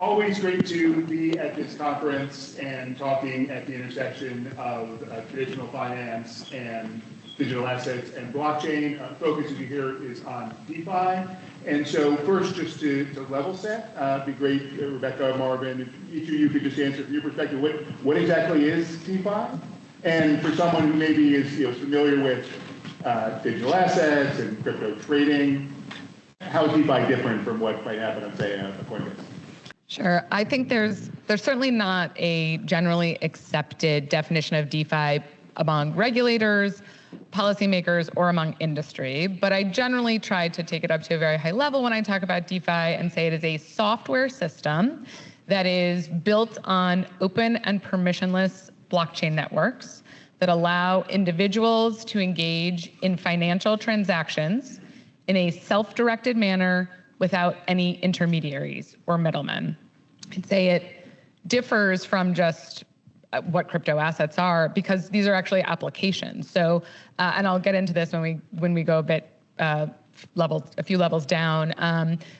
Always great to be at this conference and talking at the intersection of traditional finance and digital assets and blockchain. Focus, as you hear, is on DeFi. And so first, just to level set, it'd be great, Rebecca, Marvin, if each of you could just answer from your perspective, what exactly is DeFi? And for someone who maybe is familiar with digital assets and crypto trading, how is DeFi different from what might happen on, say, a Coinbase? Sure. I think there's certainly not a generally accepted definition of DeFi among regulators, policymakers, or among industry, but I generally try to take it up to a very high level when I talk about DeFi and say it is a software system that is built on open and permissionless blockchain networks that allow individuals to engage in financial transactions in a self-directed manner without any intermediaries or middlemen. I'd say it differs from just what crypto assets are because these are actually applications. So, and I'll get into this when we go a bit a few levels down.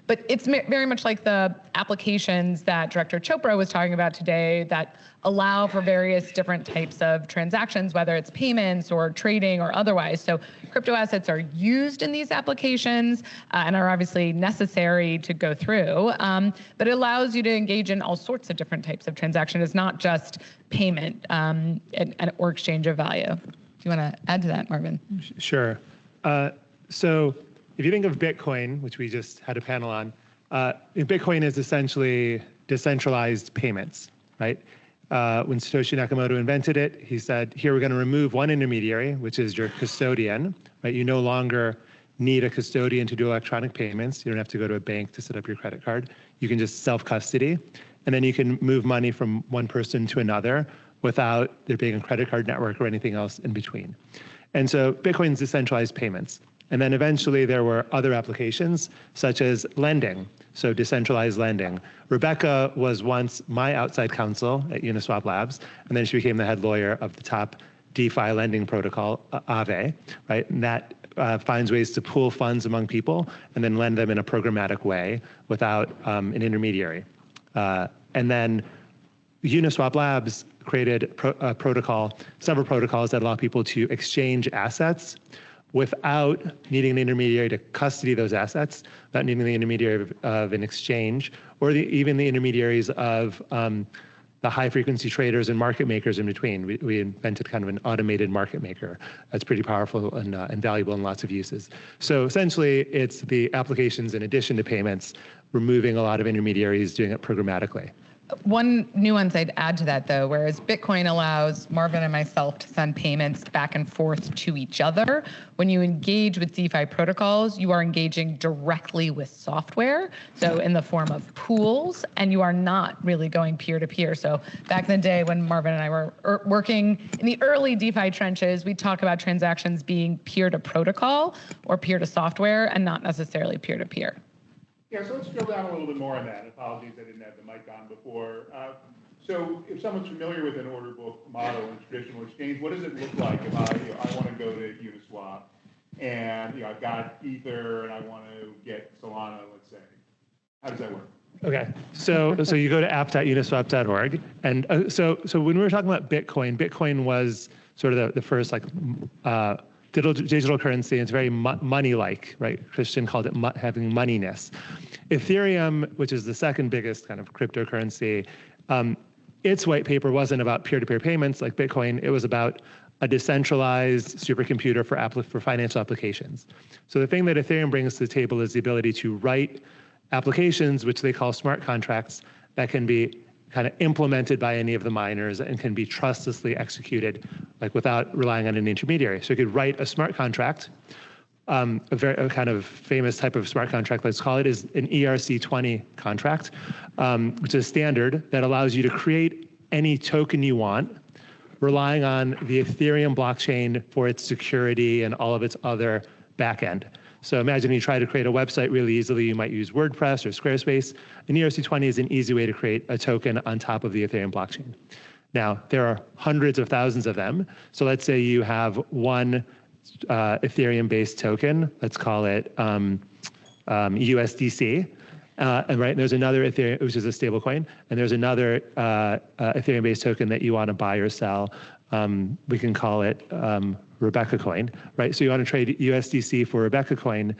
But it's very much like the applications that Director Chopra was talking about today that allow for various different types of transactions, whether it's payments or trading or otherwise. So crypto assets are used in these applications and are obviously necessary to go through, but it allows you to engage in all sorts of different types of transaction. It's not just payment or exchange of value. Do you want to add to that, Marvin? Sure. So if you think of Bitcoin, which we just had a panel on, Bitcoin is essentially decentralized payments, right? When Satoshi Nakamoto invented it, he said, here we're going to remove one intermediary, which is your custodian, right? You no longer need a custodian to do electronic payments. You don't have to go to a bank to set up your credit card. You can just self-custody, and then you can move money from one person to another without there being a credit card network or anything else in between. And so Bitcoin's decentralized payments. And then eventually there were other applications such as lending, so decentralized lending. Rebecca was once my outside counsel at Uniswap Labs, and then she became the head lawyer of the top DeFi lending protocol, Aave, right? And that finds ways to pool funds among people and then lend them in a programmatic way without an intermediary. And then Uniswap Labs created several protocols that allow people to exchange assets without needing an intermediary to custody those assets, without needing the intermediary of an exchange, or even the intermediaries of the high-frequency traders and market makers in between. We invented kind of an automated market maker that's pretty powerful and valuable in lots of uses. So essentially, it's the applications in addition to payments, removing a lot of intermediaries, doing it programmatically. One nuance I'd add to that, though, whereas Bitcoin allows Marvin and myself to send payments back and forth to each other, when you engage with DeFi protocols, you are engaging directly with software, so in the form of pools, and you are not really going peer-to-peer. So back in the day when Marvin and I were working in the early DeFi trenches, we'd talk about transactions being peer-to-protocol or peer-to-software and not necessarily peer-to-peer. Yeah, so let's drill down a little bit more on that. Apologies, I didn't have the mic on before. So if someone's familiar with an order book model in traditional exchange, what does it look like if I want to go to Uniswap and I've got Ether and I want to get Solana, let's say. How does that work? Okay, so you go to app.uniswap.org, and so when we were talking about Bitcoin, Bitcoin was sort of the first digital currency, and it's very money-like, right? Christian called it having moneyness. Ethereum, which is the second biggest kind of cryptocurrency, its white paper wasn't about peer-to-peer payments like Bitcoin. It was about a decentralized supercomputer for financial applications. So the thing that Ethereum brings to the table is the ability to write applications, which they call smart contracts, that can be kind of implemented by any of the miners and can be trustlessly executed, like without relying on an intermediary. So you could write a smart contract. A kind of famous type of smart contract, let's call it, is an ERC20 contract, which is standard that allows you to create any token you want, relying on the Ethereum blockchain for its security and all of its other backend. So imagine you try to create a website really easily. You might use WordPress or Squarespace. An ERC20 is an easy way to create a token on top of the Ethereum blockchain. Now, there are hundreds of thousands of them. So let's say you have one Ethereum-based token. Let's call it USDC. And there's another Ethereum, which is a stable coin, and there's another Ethereum-based token that you want to buy or sell. We can call it Rebecca coin, right? So you want to trade USDC for Rebecca coin.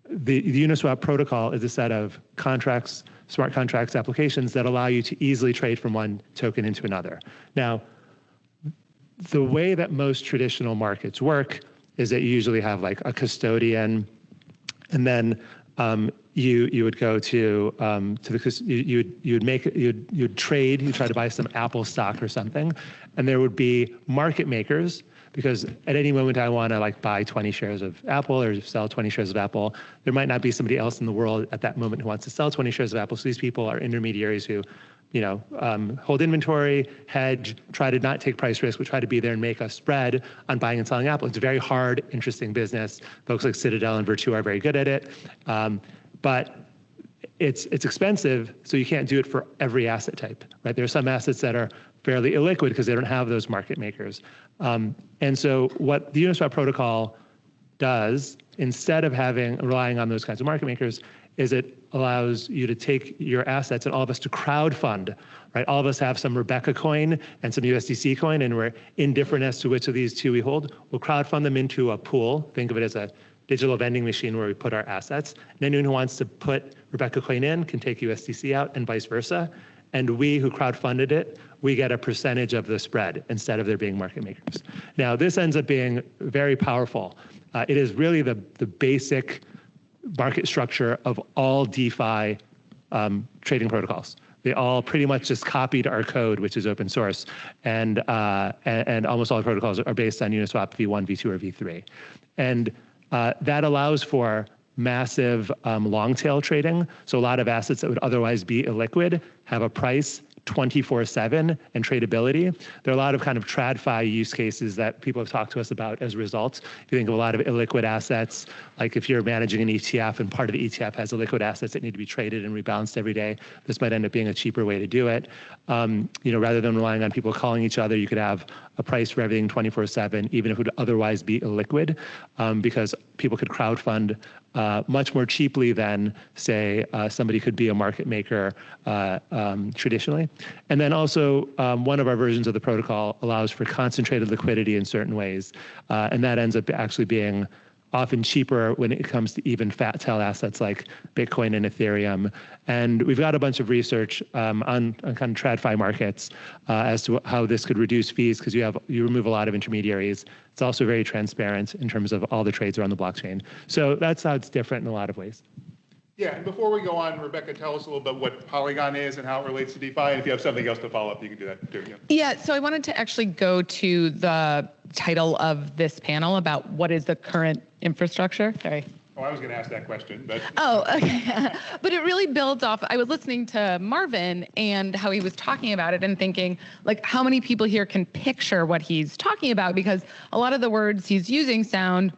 The Uniswap protocol is a set of contracts, smart contracts applications that allow you to easily trade from one token into another. Now, the way that most traditional markets work is that you usually have like a custodian, and then you would go to you'd trade, you try to buy some Apple stock or something, and there would be market makers, because at any moment I want to like buy 20 shares of Apple or sell 20 shares of Apple. There might not be somebody else in the world at that moment who wants to sell 20 shares of Apple. So these people are intermediaries who, hold inventory, hedge, try to not take price risk, but try to be there and make a spread on buying and selling Apple. It's a very hard, interesting business. Folks like Citadel and Virtu are very good at it. But it's expensive, so you can't do it for every asset type, right? There are some assets that are fairly illiquid because they don't have those market makers. And so what the Uniswap protocol does, instead of relying on those kinds of market makers, is it allows you to take your assets and all of us to crowdfund, right? All of us have some Rebecca coin and some USDC coin, and we're indifferent as to which of these two we hold. We'll crowdfund them into a pool. Think of it as a digital vending machine where we put our assets. And anyone who wants to put Rebecca coin in can take USDC out and vice versa. And we who crowdfunded it, we get a percentage of the spread instead of there being market makers. Now, this ends up being very powerful. It is really the basic market structure of all DeFi trading protocols. They all pretty much just copied our code, which is open source, and almost all the protocols are based on Uniswap v1, v2, or v3. And that allows for massive long tail trading. So a lot of assets that would otherwise be illiquid have a price 24/7 and tradability. There are a lot of kind of TradFi use cases that people have talked to us about as a result. If you think of a lot of illiquid assets, like if you're managing an ETF and part of the ETF has illiquid assets that need to be traded and rebalanced every day, this might end up being a cheaper way to do it. Rather than relying on people calling each other, you could have a price for everything 24/7, even if it would otherwise be illiquid, because people could crowdfund much more cheaply than, say, somebody could be a market maker traditionally. And then also, one of our versions of the protocol allows for concentrated liquidity in certain ways, and that ends up actually being often cheaper when it comes to even fat tail assets like Bitcoin and Ethereum. And we've got a bunch of research on kind of TradFi markets as to how this could reduce fees, because you remove a lot of intermediaries. It's also very transparent in terms of all the trades are on the blockchain. So that's how it's different in a lot of ways. Yeah, and before we go on, Rebecca, tell us a little bit what Polygon is and how it relates to DeFi. And if you have something else to follow up, you can do that too. Yeah, so I wanted to actually go to the title of this panel about what is the current infrastructure. Sorry. Oh, I was going to ask that question, but. Oh, okay. But it really builds off. I was listening to Marvin and how he was talking about it and thinking, like, how many people here can picture what he's talking about? Because a lot of the words he's using sound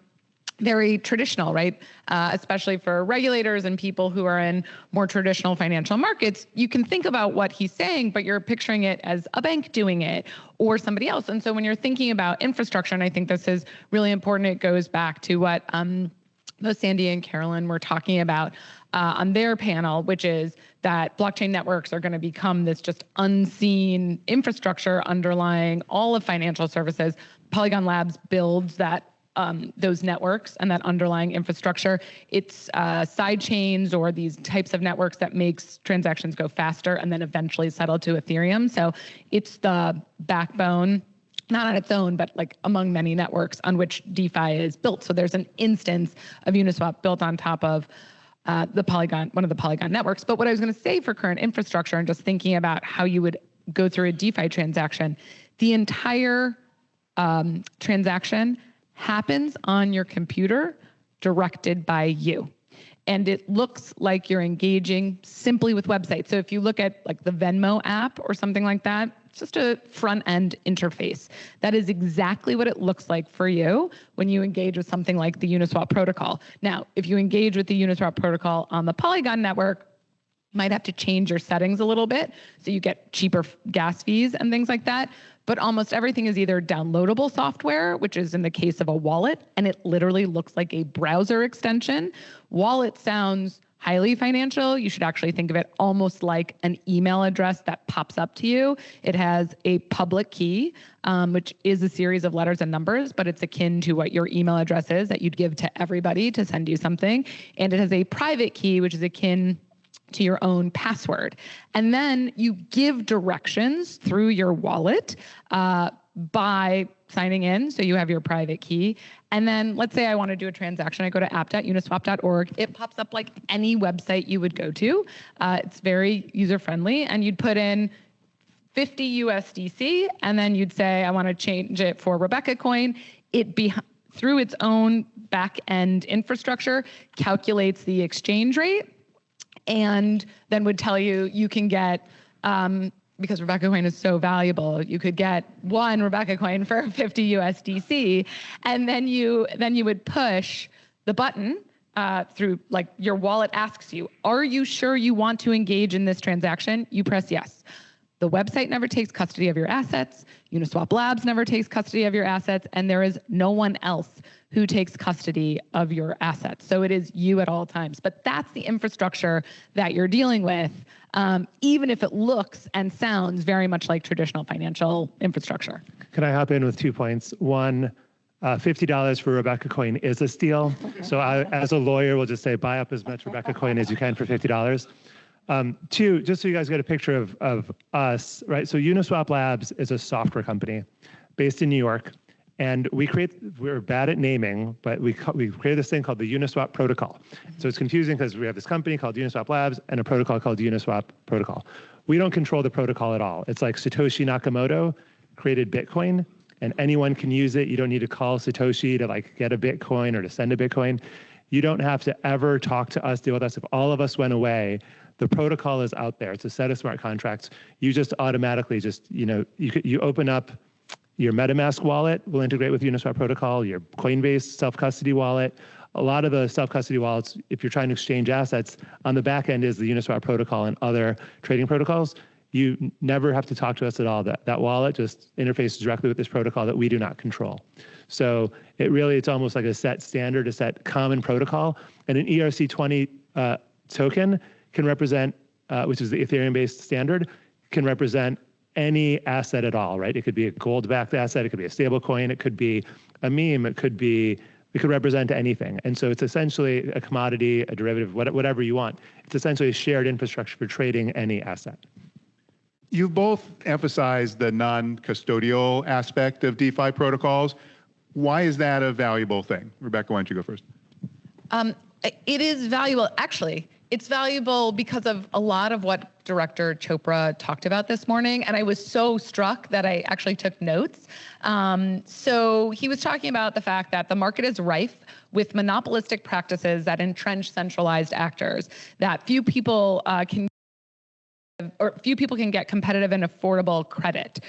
very traditional, right? Especially for regulators and people who are in more traditional financial markets. You can think about what he's saying, but you're picturing it as a bank doing it or somebody else. And so when you're thinking about infrastructure, and I think this is really important, it goes back to what both Sandy and Carolyn were talking about on their panel, which is that blockchain networks are going to become this just unseen infrastructure underlying all of financial services. Polygon Labs builds that those networks and that underlying infrastructure. It's side chains or these types of networks that makes transactions go faster and then eventually settle to Ethereum. So it's the backbone, not on its own, but like among many networks on which DeFi is built. So there's an instance of Uniswap built on top of the Polygon, one of the Polygon networks. But what I was going to say for current infrastructure and just thinking about how you would go through a DeFi transaction, the entire transaction happens on your computer directed by you. And it looks like you're engaging simply with websites. So if you look at like the Venmo app or something like that, it's just a front end interface. That is exactly what it looks like for you when you engage with something like the Uniswap protocol. Now, if you engage with the Uniswap protocol on the Polygon network, you might have to change your settings a little bit so you get cheaper gas fees and things like that. But almost everything is either downloadable software, which is in the case of a wallet, and it literally looks like a browser extension. Wallet sounds highly financial. You should actually think of it almost like an email address that pops up to you. It has a public key, which is a series of letters and numbers, but it's akin to what your email address is that you'd give to everybody to send you something. And it has a private key, which is akin to your own password. And then you give directions through your wallet by signing in. So you have your private key. And then let's say I want to do a transaction. I go to app.uniswap.org. It pops up like any website you would go to. It's very user-friendly. And you'd put in 50 USDC, and then you'd say, I want to change it for Rebecca coin. Through its own back-end infrastructure, calculates the exchange rate, and then would tell you you can get, because Rebecca coin is so valuable, you could get one Rebecca coin for 50 USDC, and then you would push the button through, like, your wallet asks you, are you sure you want to engage in this transaction? You press yes. The website never takes custody of your assets. Uniswap Labs never takes custody of your assets, and there is no one else who takes custody of your assets. So it is you at all times. But that's the infrastructure that you're dealing with, even if it looks and sounds very much like traditional financial infrastructure. Can I hop in with 2 points? One, $50 for Rebecca coin is a steal. So I, as a lawyer, will just say buy up as much Rebecca coin as you can for $50. Two, just so you guys get a picture of us, right? So Uniswap Labs is a software company based in New York, and we're bad at naming, but we created this thing called the Uniswap protocol. So it's confusing because we have this company called Uniswap Labs and a protocol called Uniswap protocol. We don't control the protocol at all. It's like Satoshi Nakamoto created Bitcoin, and anyone can use it. You don't need to call Satoshi to like get a Bitcoin or to send a Bitcoin. You don't have to ever talk to us, deal with us. If all of us went away, the protocol is out there. It's a set of smart contracts. You just automatically you open up your MetaMask wallet, will integrate with Uniswap protocol, your Coinbase self-custody wallet. A lot of the self-custody wallets, if you're trying to exchange assets, on the back end is the Uniswap protocol and other trading protocols. You never have to talk to us at all. That wallet just interfaces directly with this protocol that we do not control. So it's almost like a set standard, a set common protocol. And an ERC20 token can represent, which is the Ethereum-based standard, can represent any asset at all, right? It could be a gold-backed asset, it could be a stable coin, it could be a meme, it could represent anything. And so it's essentially a commodity, a derivative, whatever you want. It's essentially a shared infrastructure for trading any asset. You've both emphasized the non-custodial aspect of DeFi protocols. Why is that a valuable thing? Rebecca, why don't you go first? It is valuable, actually. It's valuable because of a lot of what Director Chopra talked about this morning, and I was so struck that I actually took notes. So he was talking about the fact that the market is rife with monopolistic practices that entrench centralized actors, that few people can get competitive and affordable credit.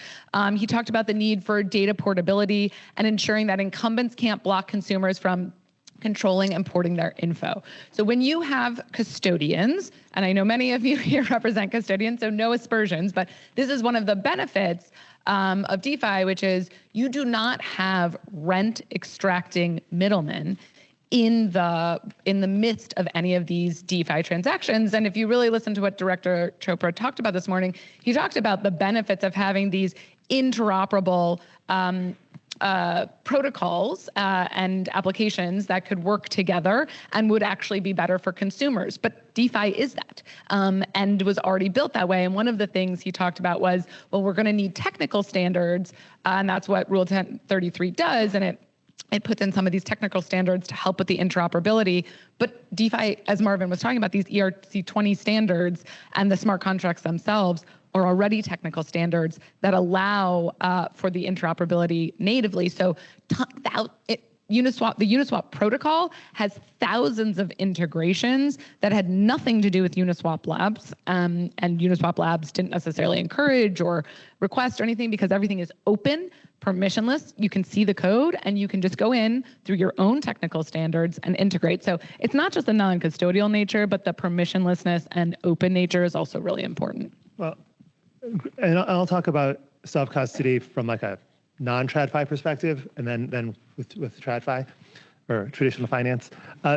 He talked about the need for data portability and ensuring that incumbents can't block consumers from controlling and porting their info. So when you have custodians, and I know many of you here represent custodians, so no aspersions, but this is one of the benefits of DeFi, which is you do not have rent extracting middlemen in the midst of any of these DeFi transactions. And if you really listen to what Director Chopra talked about this morning, he talked about the benefits of having these interoperable protocols and applications that could work together and would actually be better for consumers. But DeFi is that, and was already built that way. And one of the things he talked about was, well, we're going to need technical standards, and that's what Rule 1033 does, and it puts in some of these technical standards to help with the interoperability. But DeFi, as Marvin was talking about, these ERC20 standards and the smart contracts themselves are already technical standards that allow for the interoperability natively. So the Uniswap protocol has thousands of integrations that had nothing to do with Uniswap Labs, and Uniswap Labs didn't necessarily encourage or request or anything because everything is open, permissionless. You can see the code and you can just go in through your own technical standards and integrate. So it's not just the non-custodial nature, but the permissionlessness and open nature is also really important. Well, and I'll talk about self-custody from like a non-TradFi perspective, and then with TradFi. or traditional finance.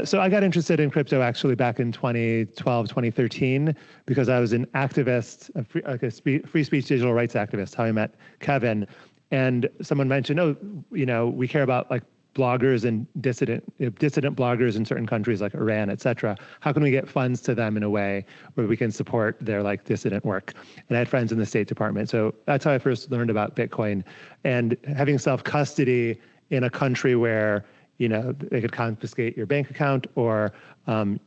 So I got interested in crypto actually back in 2012, 2013, because I was an activist, free speech digital rights activist, how I met Kevin. And someone mentioned, oh, we care about like bloggers and dissident bloggers in certain countries like Iran, et cetera. How can we get funds to them in a way where we can support their like dissident work? And I had friends in the State Department. So that's how I first learned about Bitcoin. And having self-custody in a country where they could confiscate your bank account, or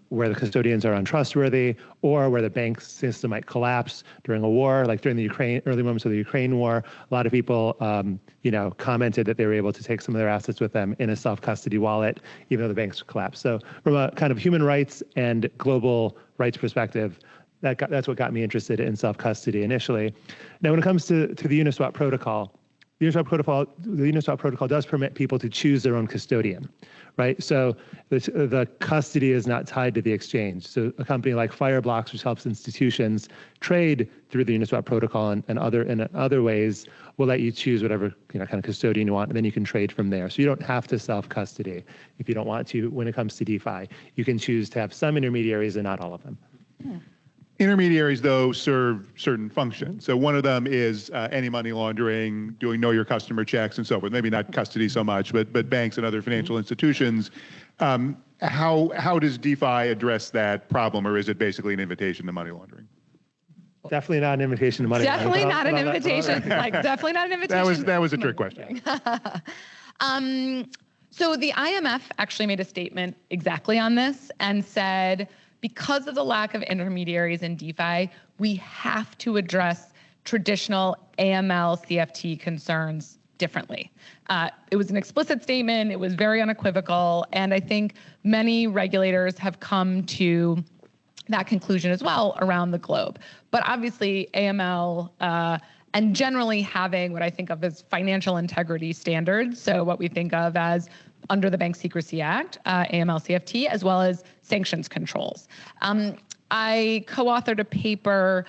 where the custodians are untrustworthy, or where the bank system might collapse during a war, like during the early moments of the Ukraine war. A lot of people, commented that they were able to take some of their assets with them in a self-custody wallet, even though the banks collapsed. So from a kind of human rights and global rights perspective, that's what got me interested in self-custody initially. Now, when it comes to the Uniswap protocol, the Uniswap protocol does permit people to choose their own custodian, right? So the custody is not tied to the exchange. So a company like Fireblocks, which helps institutions trade through the Uniswap protocol and other ways, will let you choose whatever kind of custodian you want, and then you can trade from there. So you don't have to self-custody if you don't want to. When it comes to DeFi, you can choose to have some intermediaries and not all of them. Yeah. Intermediaries, though, serve certain functions. So one of them is anti-money laundering, doing know your customer checks and so forth. Maybe not custody so much, but banks and other financial institutions. How does DeFi address that problem, or is it basically an invitation to money laundering? Definitely not an invitation to money laundering. Definitely not an invitation. Definitely not an invitation. That was a trick question. So the IMF actually made a statement exactly on this and said, because of the lack of intermediaries in DeFi, we have to address traditional AML CFT concerns differently. It was an explicit statement, it was very unequivocal, and I think many regulators have come to that conclusion as well around the globe. But obviously AML and generally having what I think of as financial integrity standards, so what we think of as under the Bank Secrecy Act, AML-CFT, as well as sanctions controls. I co-authored a paper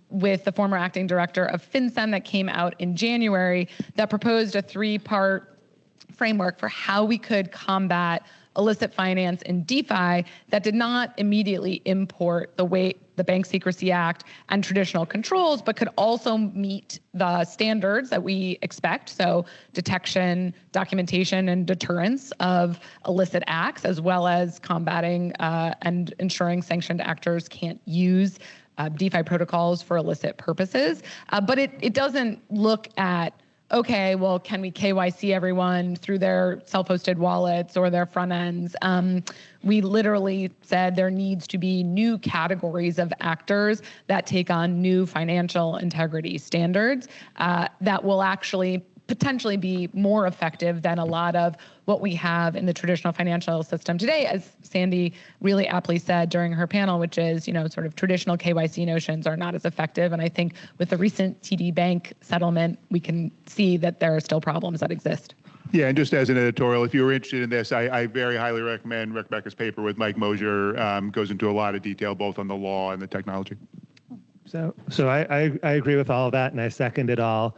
with the former acting director of FinCEN that came out in January that proposed a 3-part framework for how we could combat illicit finance in DeFi that did not immediately import the Bank Secrecy Act and traditional controls, but could also meet the standards that we expect. So detection, documentation, and deterrence of illicit acts, as well as combating and ensuring sanctioned actors can't use DeFi protocols for illicit purposes. But it doesn't look at, okay, well, can we KYC everyone through their self-hosted wallets or their front ends? We literally said there needs to be new categories of actors that take on new financial integrity standards that will actually potentially be more effective than a lot of what we have in the traditional financial system today, as Sandy really aptly said during her panel, which is, sort of traditional KYC notions are not as effective. And I think with the recent TD Bank settlement, we can see that there are still problems that exist. Yeah, and just as an editorial, if you were interested in this, I very highly recommend Rick Becker's paper with Mike Mosier. Goes into a lot of detail, both on the law and the technology. So I agree with all of that, and I second it all.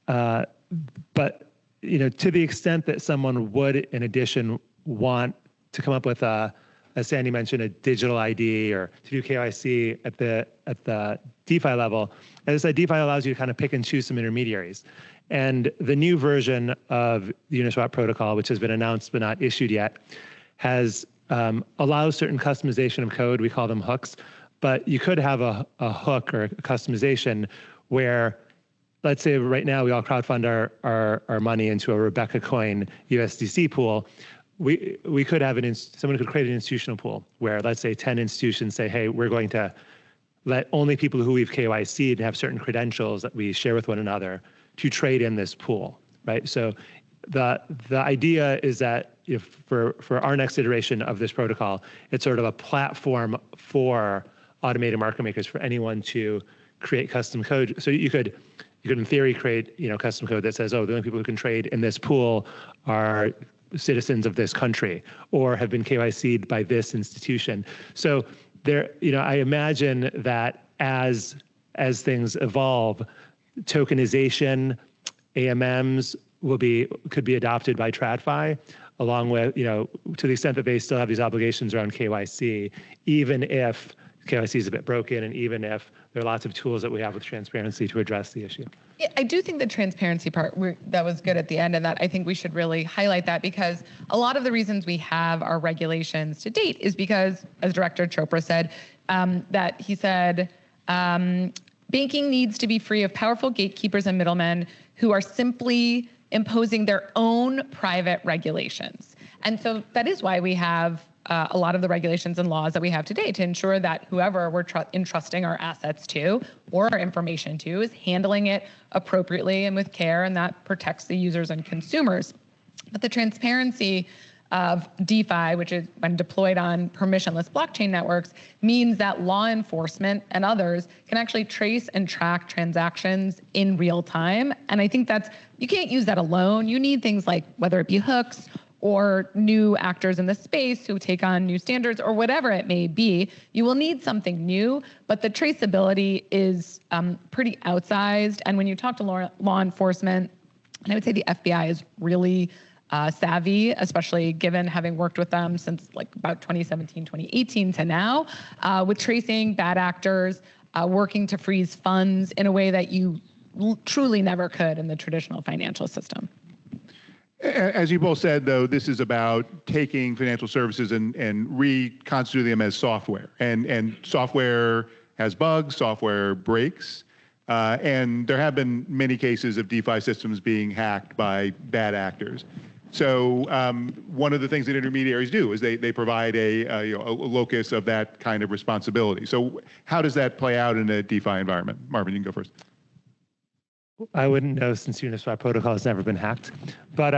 But to the extent that someone would, in addition, want to come up with as Sandy mentioned, a digital ID or to do KYC at the DeFi level, as I said, DeFi allows you to kind of pick and choose some intermediaries. And the new version of the Uniswap protocol, which has been announced but not issued yet, has allows certain customization of code. We call them hooks, but you could have a hook or a customization where, let's say right now we all crowdfund our money into a Rebecca coin USDC pool. We could have someone could create an institutional pool where, let's say 10 institutions say, hey, we're going to let only people who we've KYC'd and have certain credentials that we share with one another to trade in this pool, right? So the idea is that for our next iteration of this protocol, it's sort of a platform for automated market makers, for anyone to create custom code. So you could in theory create custom code that says, oh, the only people who can trade in this pool are citizens of this country or have been KYC'd by this institution. So there, I imagine that as things evolve, tokenization, AMMs, could be adopted by TradFi, along with, to the extent that they still have these obligations around KYC, even if KYC is a bit broken, and even if there are lots of tools that we have with transparency to address the issue. Yeah, I do think the transparency part, that was good at the end, and that I think we should really highlight that, because a lot of the reasons we have our regulations to date is because, as Director Chopra said, that he said, banking needs to be free of powerful gatekeepers and middlemen who are simply imposing their own private regulations. And so that is why we have a lot of the regulations and laws that we have today, to ensure that whoever we're entrusting our assets to or our information to is handling it appropriately and with care, and that protects the users and consumers. But the transparency of DeFi, which is when deployed on permissionless blockchain networks, means that law enforcement and others can actually trace and track transactions in real time. And I think you can't use that alone. You need things like, whether it be hooks or new actors in the space who take on new standards or whatever it may be, you will need something new, but the traceability is pretty outsized. And when you talk to law enforcement, and I would say the FBI is really savvy, especially given having worked with them since like about 2017, 2018 to now, with tracing bad actors, working to freeze funds in a way that you truly never could in the traditional financial system. As you both said, though, this is about taking financial services and reconstituting them as software. And software has bugs, software breaks, and there have been many cases of DeFi systems being hacked by bad actors. So one of the things that intermediaries do is they provide a locus of that kind of responsibility. So how does that play out in a DeFi environment? Marvin, you can go first. I wouldn't know, since Uniswap protocol has never been hacked, but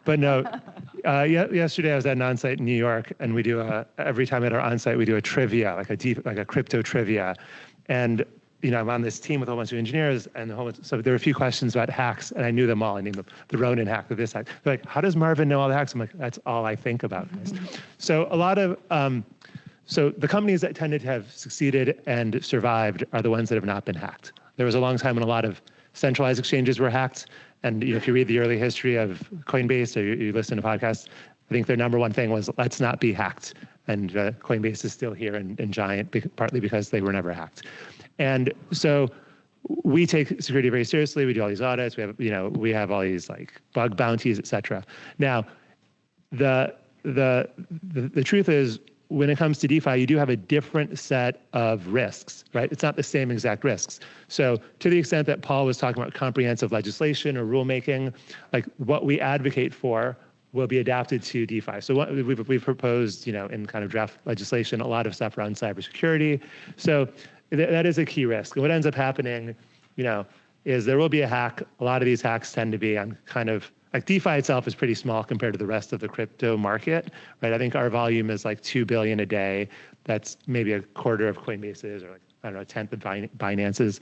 no. Yesterday I was at an onsite in New York, and we do every time at our onsite we do a trivia, like a crypto trivia, and I'm on this team with a whole bunch of engineers, and so there were a few questions about hacks, and I knew them all. I named the Ronin hack, this hack. They're like, how does Marvin know all the hacks? I'm like, that's all I think about. So a lot of so the companies that tended to have succeeded and survived are the ones that have not been hacked. There was a long time when a lot of centralized exchanges were hacked. And if you read the early history of Coinbase, or you listen to podcasts, I think their number one thing was, let's not be hacked. And Coinbase is still here and giant, partly because they were never hacked. And so we take security very seriously. We do all these audits. We have all these like bug bounties, et cetera. Now, the truth is, when it comes to DeFi, you do have a different set of risks, right? It's not the same exact risks. So to the extent that Paul was talking about comprehensive legislation or rulemaking, like what we advocate for will be adapted to DeFi. So what we've proposed, in kind of draft legislation, a lot of stuff around cybersecurity. So that is a key risk. And what ends up happening, is there will be a hack. A lot of these hacks tend to be on kind of, like DeFi itself is pretty small compared to the rest of the crypto market, right? I think our volume is like 2 billion a day. That's maybe a quarter of Coinbase's, or a tenth of Binance's.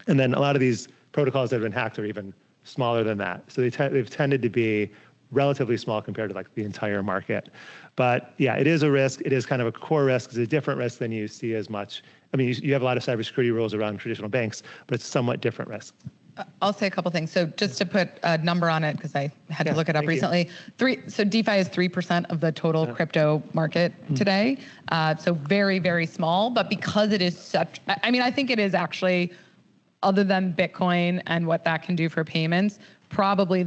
And then a lot of these protocols that have been hacked are even smaller than that. So they've tended to be relatively small compared to like the entire market. But yeah, it is a risk. It is kind of a core risk. It's a different risk than you see as much. I mean, you have a lot of cybersecurity rules around traditional banks, but it's a somewhat different risk. I'll say a couple things. So just to put a number on it, because I had to look it up recently. So DeFi is 3% of the total crypto market today. So very, very small. But because it is such, I think it is actually, other than Bitcoin and what that can do for payments, probably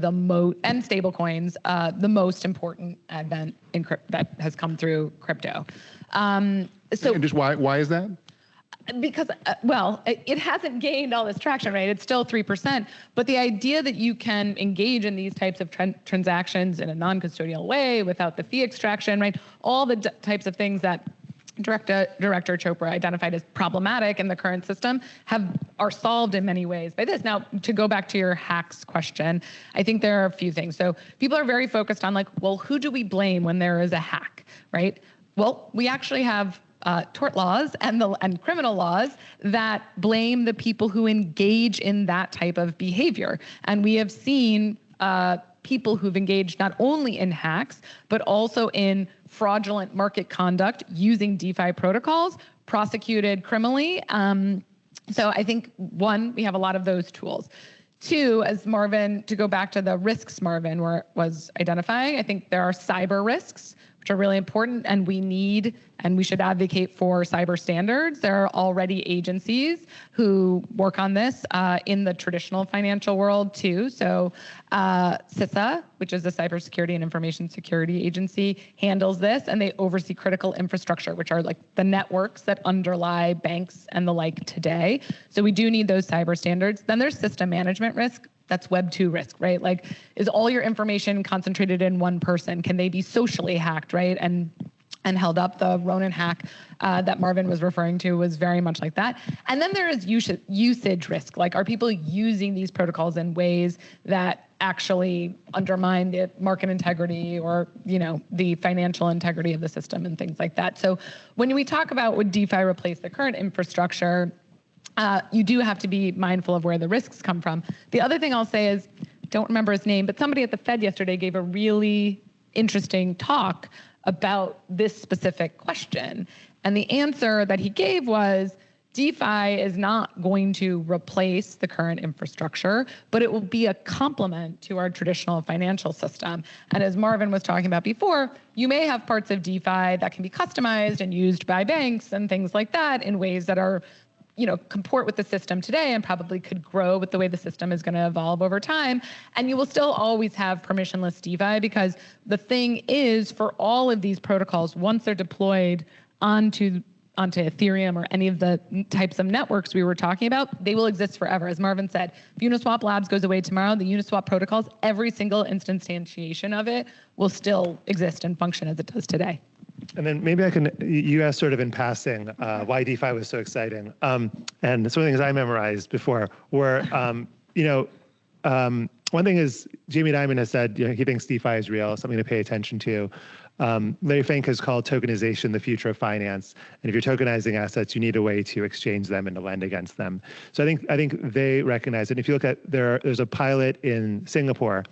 and stable coins, the most important advent in that has come through crypto. And just why is that? Because, it hasn't gained all this traction, right? It's still 3%. But the idea that you can engage in these types of transactions in a non-custodial way without the fee extraction, right? All the types of things that Director Chopra identified as problematic in the current system are solved in many ways by this. Now, to go back to your hacks question, I think there are a few things. So people are very focused on who do we blame when there is a hack, right? Well, we actually have tort laws and criminal laws that blame the people who engage in that type of behavior. And we have seen people who've engaged not only in hacks, but also in fraudulent market conduct using DeFi protocols, prosecuted criminally. So I think, one, we have a lot of those tools. Two, as Marvin, to go back to the risks Marvin was identifying, I think there are cyber risks, which are really important, and we should advocate for cyber standards. There are already agencies who work on this in the traditional financial world too. So CISA, which is the Cybersecurity and Information Security Agency, handles this, and they oversee critical infrastructure, which are like the networks that underlie banks and the like today. So we do need those cyber standards. Then there's system management risk. That's Web 2 risk, right? Like, is all your information concentrated in one person? Can they be socially hacked, right? And held up. The Ronin hack that Marvin was referring to was very much like that. And then there is usage risk. Like, are people using these protocols in ways that actually undermine the market integrity or, the financial integrity of the system and things like that? So when we talk about would DeFi replace the current infrastructure, you do have to be mindful of where the risks come from. The other thing I'll say is, don't remember his name, but somebody at the Fed yesterday gave a really interesting talk about this specific question. And the answer that he gave was, DeFi is not going to replace the current infrastructure, but it will be a complement to our traditional financial system. And as Marvin was talking about before, you may have parts of DeFi that can be customized and used by banks and things like that in ways that are comport with the system today and probably could grow with the way the system is going to evolve over time. And you will still always have permissionless DeFi, because the thing is, for all of these protocols, once they're deployed onto Ethereum or any of the types of networks we were talking about, they will exist forever. As Marvin said, if Uniswap Labs goes away tomorrow, the Uniswap protocols, every single instantiation of it will still exist and function as it does today. And then maybe you asked sort of in passing why DeFi was so exciting. And some of the things I memorized before were, one thing is Jamie Dimon has said he thinks DeFi is real, something to pay attention to. Larry Fink has called tokenization the future of finance. And if you're tokenizing assets, you need a way to exchange them and to lend against them. So I think they recognize it. And if you look at there's a pilot in Singapore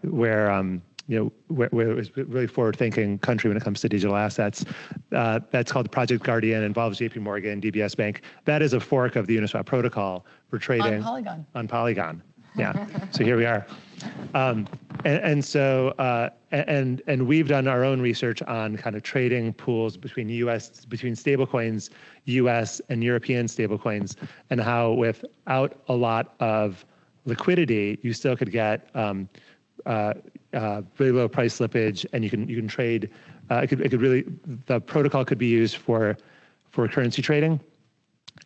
where it's a really forward-thinking country when it comes to digital assets. That's called Project Guardian, involves JP Morgan, DBS Bank. That is a fork of the Uniswap protocol for trading. On Polygon. Yeah, so here we are. And we've done our own research on kind of trading pools between stablecoins, US and European stablecoins, and how without a lot of liquidity, you still could get really low price slippage, and you can trade. The protocol could be used for currency trading,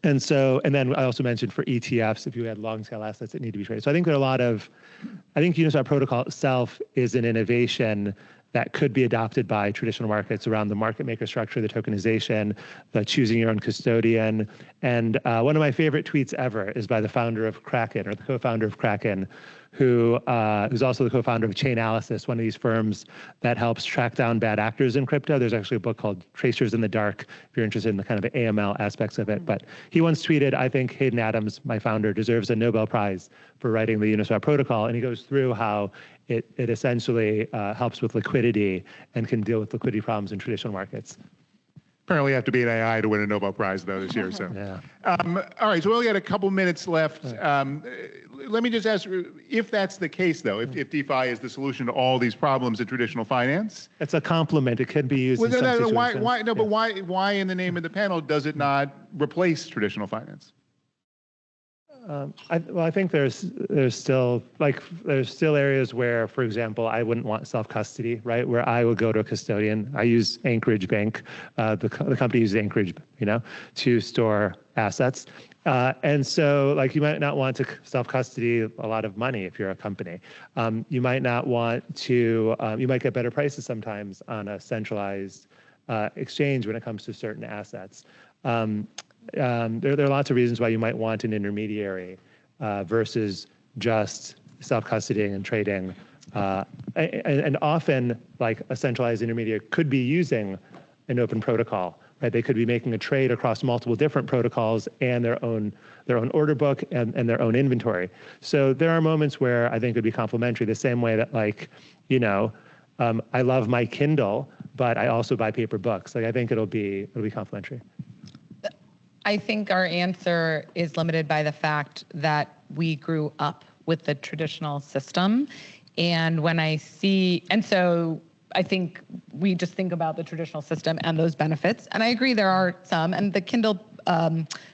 and then I also mentioned for ETFs if you had long tail assets that need to be traded. So I think Uniswap protocol itself is an innovation that could be adopted by traditional markets around the market maker structure, the tokenization, the choosing your own custodian. And one of my favorite tweets ever is by the founder of Kraken, or the co-founder of Kraken, who's also the co-founder of Chainalysis, one of these firms that helps track down bad actors in crypto. There's actually a book called Tracers in the Dark, if you're interested in the kind of AML aspects of it. But he once tweeted, I think Hayden Adams, my founder, deserves a Nobel Prize for writing the Uniswap protocol. And he goes through how it essentially helps with liquidity and can deal with liquidity problems in traditional markets. Apparently you have to be an AI to win a Nobel Prize, though, this year. So, yeah. All right, so we only got a couple minutes left. Let me just ask, if that's the case, though, if DeFi is the solution to all these problems in traditional finance? It's a complement. It could be used in some situations. Why in the name of the panel does it not replace traditional finance? I think there's still areas where, for example, I wouldn't want self-custody, right? Where I would go to a custodian. I use Anchorage Bank. The company uses Anchorage, to store assets. And so you might not want to self-custody a lot of money if you're a company. You might not want to, you might get better prices sometimes on a centralized exchange when it comes to certain assets. There are lots of reasons why you might want an intermediary versus just self-custodying and trading. And often, a centralized intermediary could be using an open protocol, right? They could be making a trade across multiple different protocols and their own order book and their own inventory. So there are moments where I think it would be complementary, the same way that I love my Kindle, but I also buy paper books. I think it'll be complementary. I think our answer is limited by the fact that we grew up with the traditional system. And when I see, and so I think we just think about the traditional system and those benefits. And I agree there are some, and the Kindle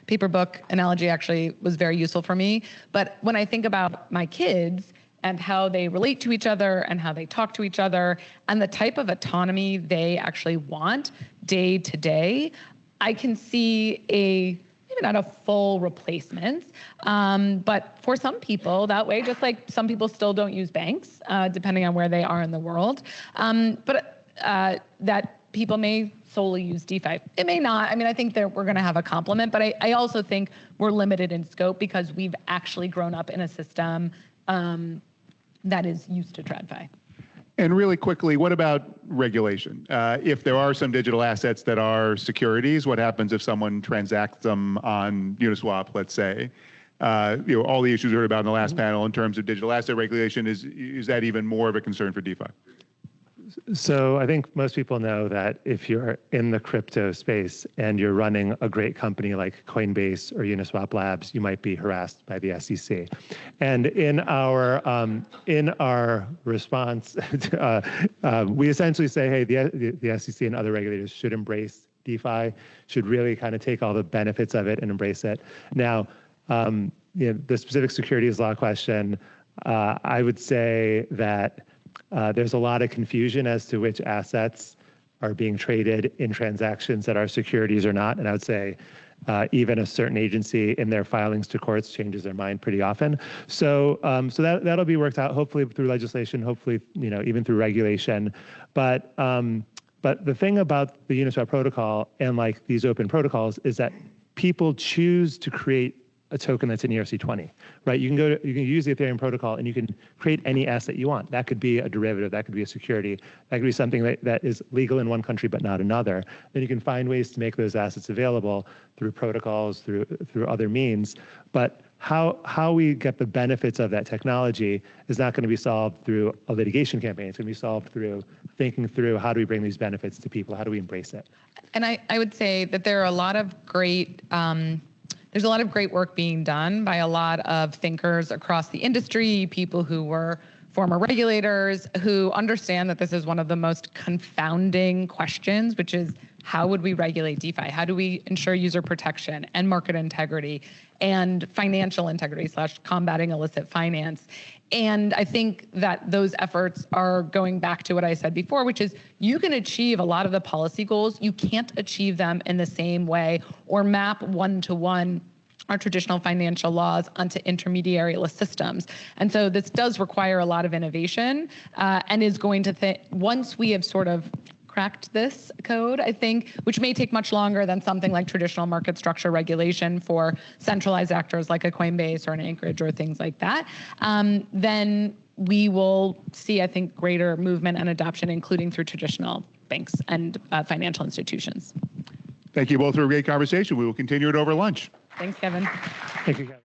paper book analogy actually was very useful for me. But when I think about my kids and how they relate to each other and how they talk to each other and the type of autonomy they actually want day to day, I can see maybe not a full replacement, but for some people that way, just like some people still don't use banks, depending on where they are in the world, but that people may solely use DeFi. It may not. I mean, I think that we're going to have a complement, but I also think we're limited in scope because we've actually grown up in a system that is used to TradFi. And really quickly, what about regulation? If there are some digital assets that are securities, what happens if someone transacts them on Uniswap, let's say? All the issues we heard about in the last panel in terms of digital asset regulation, is that even more of a concern for DeFi? So I think most people know that if you're in the crypto space and you're running a great company like Coinbase or Uniswap Labs, you might be harassed by the SEC. And in our response, we essentially say, hey, the SEC and other regulators should embrace DeFi, should really kind of take all the benefits of it and embrace it. Now, the specific securities law question, I would say that there's a lot of confusion as to which assets are being traded in transactions that are securities or not. And I would say even a certain agency in their filings to courts changes their mind pretty often. So that'll be worked out, hopefully through legislation, hopefully even through regulation. But the thing about the Uniswap protocol and like these open protocols is that people choose to create a token that's in ERC20, right? You can use the Ethereum protocol and you can create any asset you want. That could be a derivative, that could be a security, that could be something that is legal in one country but not another. Then you can find ways to make those assets available through protocols, through other means. But how we get the benefits of that technology is not going to be solved through a litigation campaign. It's going to be solved through thinking through how do we bring these benefits to people? How do we embrace it? And I would say that there are a lot of great there's a lot of great work being done by a lot of thinkers across the industry, people who were former regulators who understand that this is one of the most confounding questions, which is how would we regulate DeFi? How do we ensure user protection and market integrity and financial integrity / combating illicit finance? And I think that those efforts are going back to what I said before, which is you can achieve a lot of the policy goals. You can't achieve them in the same way or map one-to-one our traditional financial laws onto intermediary-less systems. And so this does require a lot of innovation and is going to, once we have sort of cracked this code, I think, which may take much longer than something like traditional market structure regulation for centralized actors like a Coinbase or an Anchorage or things like that, then we will see, I think, greater movement and adoption, including through traditional banks and financial institutions. Thank you both for a great conversation. We will continue it over lunch. Thanks, Kevin. Thank you, Kevin.